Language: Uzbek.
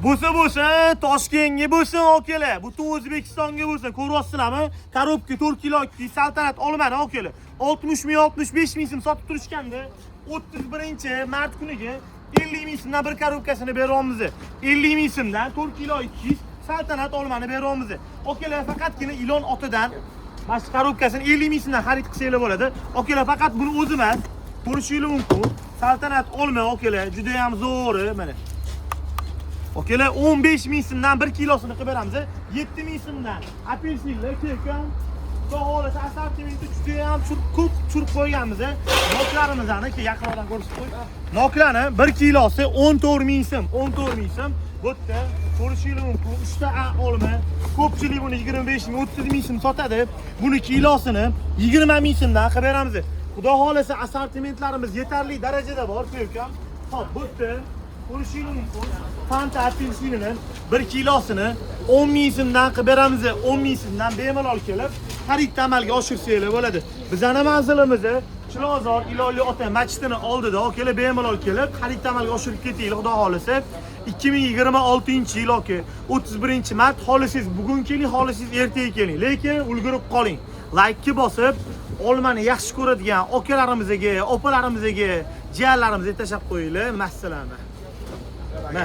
Bo'lsa, Toshkentga bo'lsin, okalar. Butun O'zbekistonga bo'lsin. Ko'ryapsizlarmi? Korobka 4 kilo saltanat olmani, okalar. 60 ming, 65 ming so'm sotib turishganda 31-mart kuniga 50 ming so'mdan bir korobkasini beryapmiz. 50 ming so'mdan 4 kilo 200 saltanat olmani beryapmiz. Okalar, faqatgina ilon otidan mana shu korobkasini 50 ming so'mdan xarid qilsanglar bo'ladi. Okalar, faqat buni o'zi emas, ko'rishingiz mumkin. Saltanat olma, okalar, juda ham zo'r, mana. Okalar, 15 ming so'mdan 1 kilosini qilib beramiz. 7 ming so'mdan apelsinlar, kekan, xohlasa assortimenti juda ham ko'p churib qo'yganmiz. Noklarimizni yaqindan ko'rsatib qo'y. Noklarni 1 kilosi 14 ming so'm, 14 ming so'm. Bu yerda ko'rishingiz mumkin. 3 ta olma. Ko'pchilik buni 25 ming, 30 ming so'm sotadi. Buni kilosini 20 ming so'mdan qilib beramiz. Xudo xolasa assortimentlarimiz yetarli darajada bor, kekan. Xo'p, bu yerda ko'rishingiz mumkin. Fanta apelsinini 1 kilosini 10 ming so'mdan qilib beramiz. 10 ming so'mdan bemalol kelib, xaridni amalga oshirsanglar bo'ladi. Bizning manzilimiz Chilonzor Iloli ota masjidining oldida, okalar, bemalol kelib, xaridni amalga oshirib ketinglar, xudo xolasa. 2026-yil 31-mart, xolisingiz bugun keling, xolisingiz ertaga keling, lekin ulgurib qoling. Like bosib, olmani yaxshi ko'radigan akalarimizga, opalarimizga, jiyanlarimizga tashab qo'yinglar. Masalama.